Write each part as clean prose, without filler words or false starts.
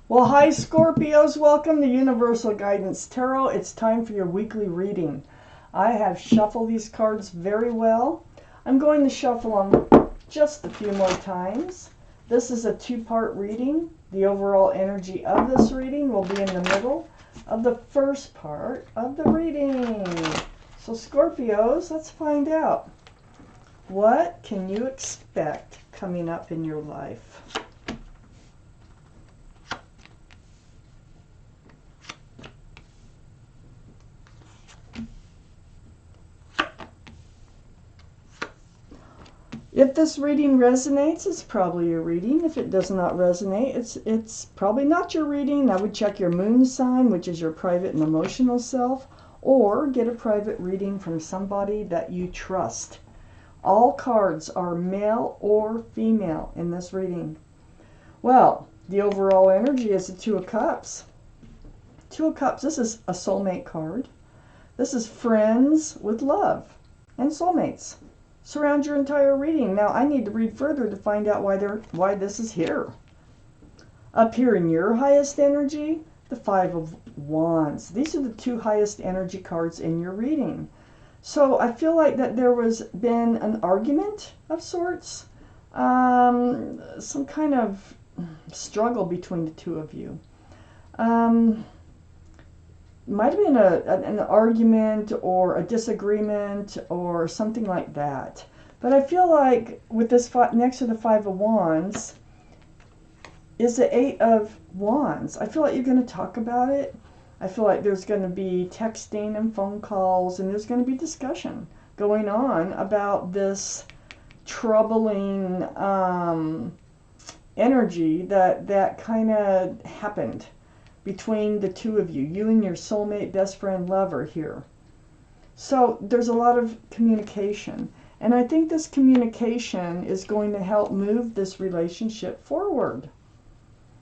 Well, hi Scorpios, welcome to Universal Guidance Tarot. It's time for your weekly reading. I have shuffled these cards very well. I'm going to shuffle them just a few more times. This is a two-part reading. The overall energy of this reading will be in the middle of the first part of the reading. So Scorpios, let's find out. What can you expect coming up in your life? If this reading resonates, it's probably your reading. If it does not resonate, it's probably not your reading. I would check your moon sign, which is your private and emotional self, or get a private reading from somebody that you trust. All cards are male or female in this reading. Well, the overall energy is the Two of Cups. Two of Cups, this is a soulmate card. This is friends with love and soulmates. Surround your entire reading. Now I need to read further to find out why this is here. Up here in your highest energy, the Five of Wands. These are the two highest energy cards in your reading. So I feel like that there was been an argument of sorts, some kind of struggle between the two of you. Might have been an argument or a disagreement or something like that. But I feel like with this next to the Five of Wands is the Eight of Wands. I feel like you're going to talk about it. I feel like there's going to be texting and phone calls, and there's going to be discussion going on about this troubling energy that kind of happened between the two of you, you and your soulmate, best friend, lover here. So there's a lot of communication. And I think this communication is going to help move this relationship forward.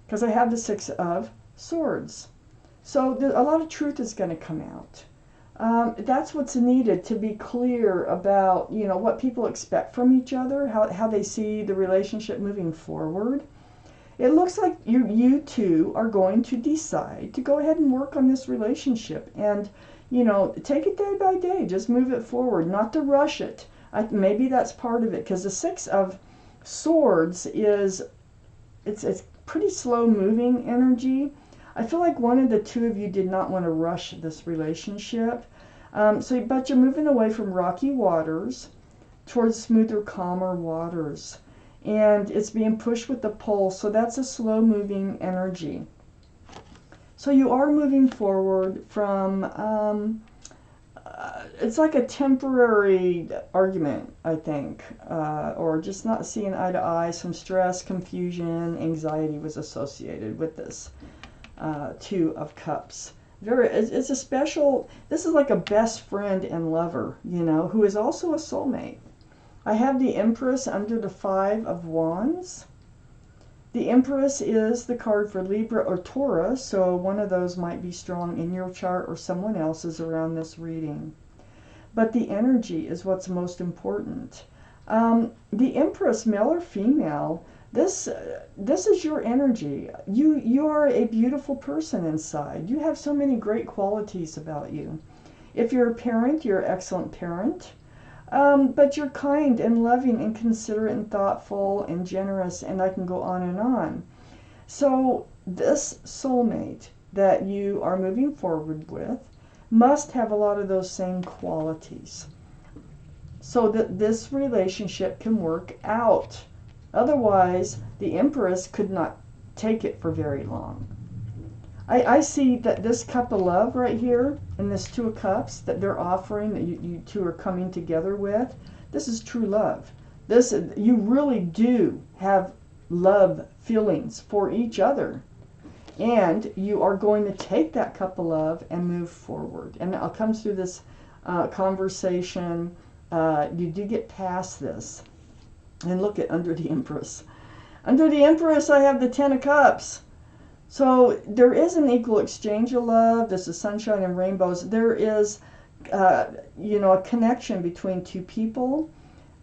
Because I have the Six of Swords. So a lot of truth is going to come out. That's what's needed to be clear about, what people expect from each other, how they see the relationship moving forward. It looks like you two are going to decide to go ahead and work on this relationship and, take it day by day. Just move it forward, not to rush it. Maybe that's part of it, because the Six of Swords it's pretty slow moving energy. I feel like one of the two of you did not want to rush this relationship. But you're moving away from rocky waters towards smoother, calmer waters. And it's being pushed with the pole, so that's a slow moving energy. So you are moving forward from, it's like a temporary argument, I think, or just not seeing eye to eye. Some stress, confusion, anxiety was associated with this Two of Cups. It's a special, this is like a best friend and lover, who is also a soulmate. I have the Empress under the Five of Wands. The Empress is the card for Libra or Taurus, so one of those might be strong in your chart or someone else's around this reading. But the energy is what's most important. The Empress, male or female, this is your energy. You are a beautiful person inside. You have so many great qualities about you. If you're a parent, you're an excellent parent. But you're kind and loving and considerate and thoughtful and generous, and I can go on and on. So this soulmate that you are moving forward with must have a lot of those same qualities so that this relationship can work out. Otherwise, the Empress could not take it for very long. I see that this cup of love right here and this Two of Cups that they're offering, that you two are coming together with, this is true love. You really do have love feelings for each other. And you are going to take that cup of love and move forward. And I'll come through this conversation. You do get past this. And look at under the Empress. Under the Empress, I have the Ten of Cups. So there is an equal exchange of love. This is sunshine and rainbows. There is, a connection between two people.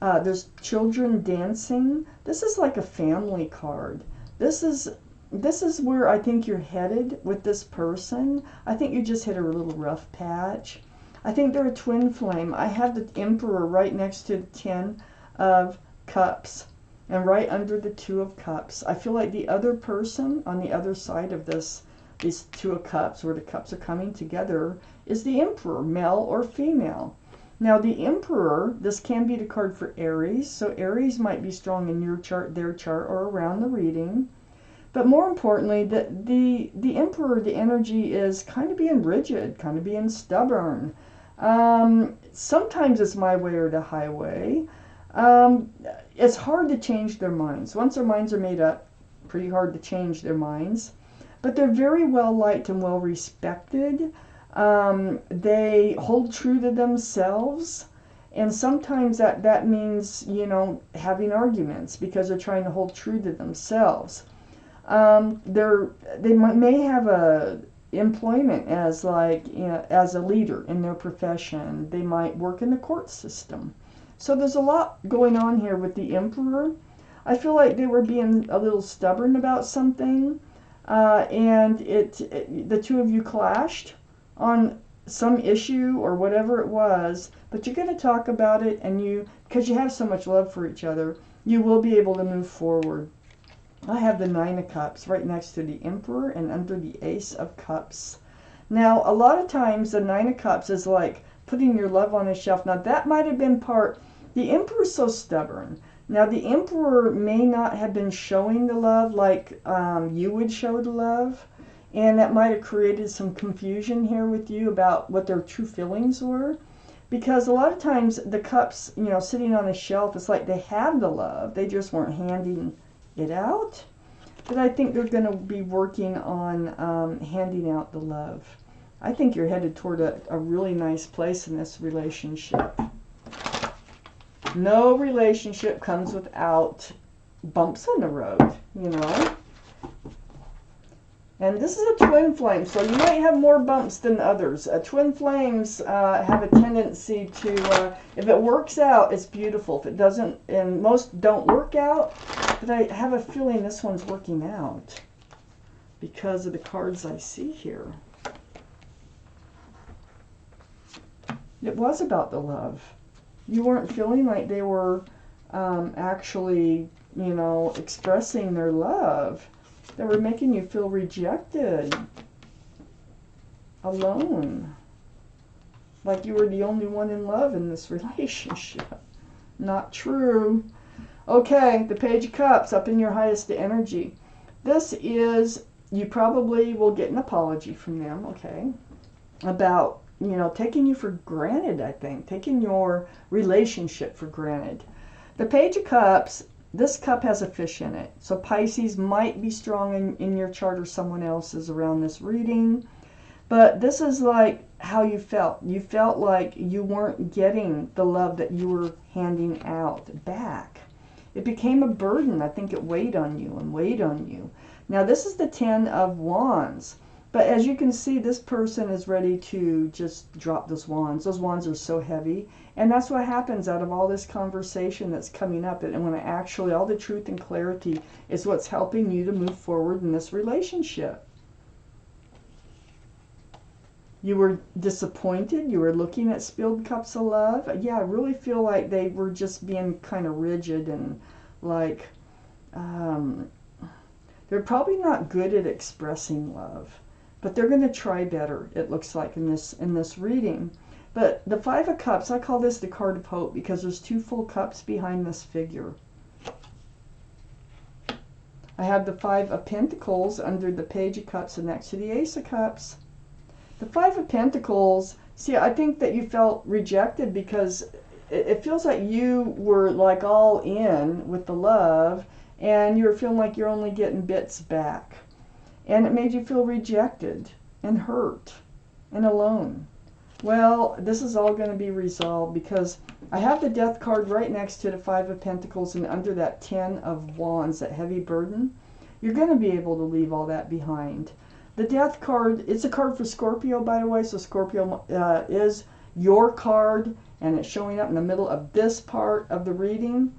There's children dancing. This is like a family card. This is this is where I think you're headed with this person. I think you just hit a little rough patch. I think they're a twin flame. I have the Emperor right next to the 10 of Cups and right under the 2 of Cups. I feel like the other person on the other side of this, these 2 of Cups, where the cups are coming together, is the Emperor, male or female. Now the Emperor, this can be the card for Aries, so Aries might be strong in your chart, their chart, or around the reading. But more importantly, the Emperor, the energy is kind of being rigid, kind of being stubborn. Sometimes it's my way or the highway. It's hard to change their minds. Once their minds are made up, pretty hard to change their minds. But they're very well liked and well respected. They hold true to themselves, and sometimes that means, you know, having arguments because they're trying to hold true to themselves. They may have a employment as like, you know, as a leader in their profession. They might work in the court system. So there's a lot going on here with the Emperor. I feel like they were being a little stubborn about something, and the 2 of you clashed on some issue or whatever it was, but you're going to talk about it, and because you have so much love for each other, you will be able to move forward. I have the 9 of Cups right next to the Emperor and under the Ace of Cups. Now, a lot of times the 9 of Cups is like putting your love on a shelf. Now, that might have been part, the Emperor's so stubborn. Now, the Emperor may not have been showing the love like you would show the love. And that might have created some confusion here with you about what their true feelings were. Because a lot of times the cups, you know, sitting on a shelf, it's like they have the love. They just weren't handing it out. But I think they're going to be working on handing out the love. I think you're headed toward a really nice place in this relationship. No relationship comes without bumps in the road, you know. And this is a twin flame, so you might have more bumps than others. Twin flames have a tendency to, if it works out, it's beautiful. If it doesn't, and most don't work out, but I have a feeling this one's working out because of the cards I see here. It was about the love. You weren't feeling like they were actually, you know, expressing their love. They were making you feel rejected, alone, like you were the only one in love in this relationship. Not true. Okay, the Page of Cups up in your highest energy. This is, you probably will get an apology from them, okay, about, you know, taking you for granted, I think, taking your relationship for granted. The Page of Cups, this cup has a fish in it. So Pisces might be strong in your chart or someone else's around this reading. But this is like how you felt. You felt like you weren't getting the love that you were handing out back. It became a burden. I think it weighed on you and weighed on you. Now this is the 10 of Wands. But as you can see, this person is ready to just drop those wands. Those wands are so heavy. And that's what happens out of all this conversation that's coming up. And when actually all the truth and clarity is what's helping you to move forward in this relationship. You were disappointed. You were looking at spilled cups of love. Yeah, I really feel like they were just being kind of rigid and like they're probably not good at expressing love. But they're going to try better, it looks like, in this reading. But the 5 of Cups, I call this the card of hope because there's 2 full cups behind this figure. I have the 5 of Pentacles under the Page of Cups and next to the Ace of Cups. The 5 of Pentacles, see, I think that you felt rejected because it feels like you were like all in with the love and you were feeling like you're only getting bits back. And it made you feel rejected and hurt and alone. Well, this is all going to be resolved because I have the Death card right next to the 5 of Pentacles and under that 10 of Wands, that heavy burden. You're going to be able to leave all that behind. The Death card, it's a card for Scorpio, by the way, so Scorpio is your card and it's showing up in the middle of this part of the reading.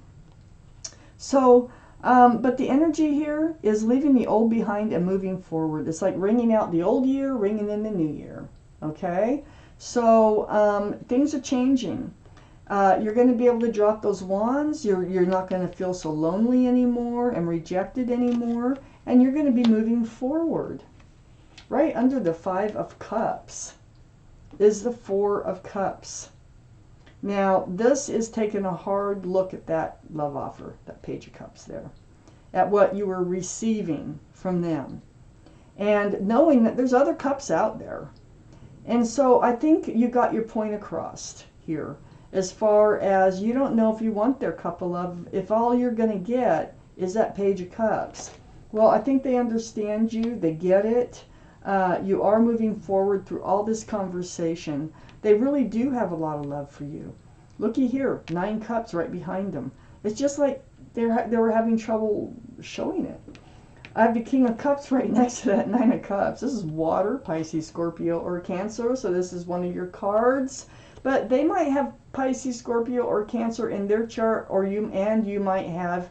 So But the energy here is leaving the old behind and moving forward. It's like ringing out the old year, ringing in the new year. Okay? So things are changing. You're going to be able to drop those wands. You're not going to feel so lonely anymore and rejected anymore. And you're going to be moving forward. Right under the 5 of Cups is the 4 of Cups. Now, this is taking a hard look at that love offer, that Page of Cups there, at what you were receiving from them. And knowing that there's other cups out there. And so I think you got your point across here. As far as you don't know if you want their cup of love, if all you're going to get is that Page of Cups. Well, I think they understand you. They get it. You are moving forward through all this conversation. They really do have a lot of love for you. Looky here, 9 cups right behind them. It's just like they were having trouble showing it. I have the King of Cups right next to that 9 of Cups. This is water, Pisces, Scorpio, or Cancer. So this is one of your cards. But they might have Pisces, Scorpio, or Cancer in their chart, or you might have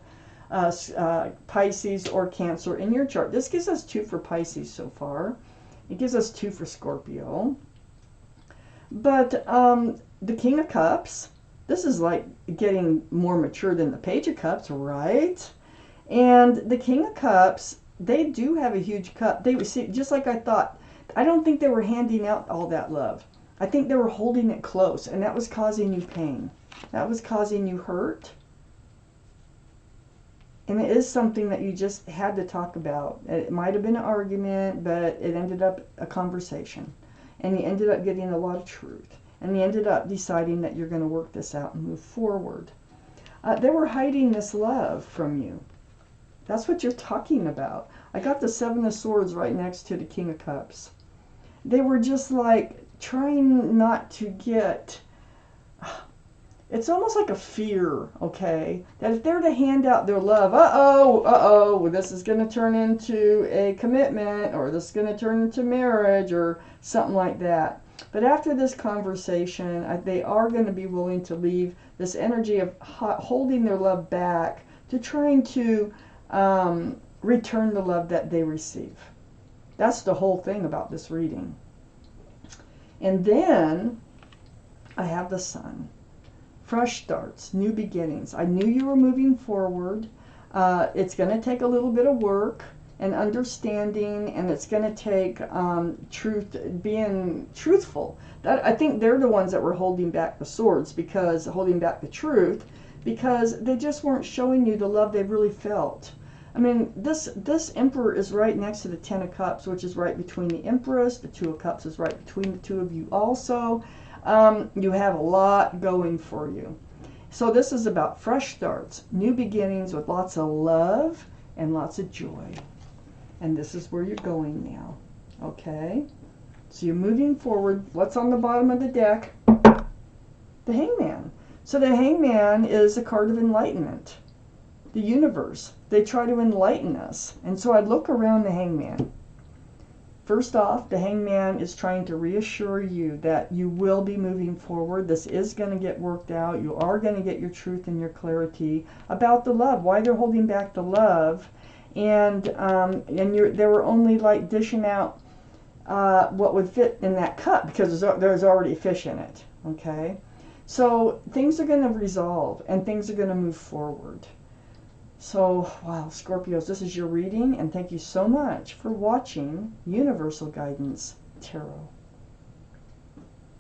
Pisces or Cancer in your chart. This gives us 2 for Pisces so far. It gives us 2 for Scorpio. But the King of Cups, this is like getting more mature than the Page of Cups, right? And the King of Cups, they do have a huge cup. They receive, just like I thought. I don't think they were handing out all that love. I think they were holding it close, and that was causing you pain. That was causing you hurt. And it is something that you just had to talk about. It might have been an argument, but it ended up a conversation. And you ended up getting a lot of truth. And you ended up deciding that you're going to work this out and move forward. They were hiding this love from you. That's what you're talking about. I got the 7 of Swords right next to the King of Cups. They were just like trying not to get... It's almost like a fear, okay? That if they're to hand out their love, this is going to turn into a commitment, or this is going to turn into marriage, or something like that. But after this conversation, they are going to be willing to leave this energy of holding their love back to trying to return the love that they receive. That's the whole thing about this reading. And then I have the Sun. Fresh starts, new beginnings. I knew you were moving forward. It's going to take a little bit of work and understanding, and it's going to take being truthful. I think they're the ones that were holding back the swords, holding back the truth, because they just weren't showing you the love they really felt. I mean, this Emperor is right next to the 10 of Cups, which is right between the Empress. The 2 of Cups is right between the 2 of you also. You have a lot going for you. So this is about fresh starts, new beginnings with lots of love and lots of joy. And this is where you're going now. Okay? So you're moving forward. What's on the bottom of the deck? The Hangman. So the Hangman is a card of enlightenment. The universe. They try to enlighten us. And so I look around the Hangman. First off, the Hangman is trying to reassure you that you will be moving forward. This is going to get worked out. You are going to get your truth and your clarity about the love, why they're holding back the love. And they were only like dishing out what would fit in that cup, because there's already fish in it. Okay? So things are going to resolve and things are going to move forward. So, wow, Scorpios, this is your reading, and thank you so much for watching Universal Guidance Tarot.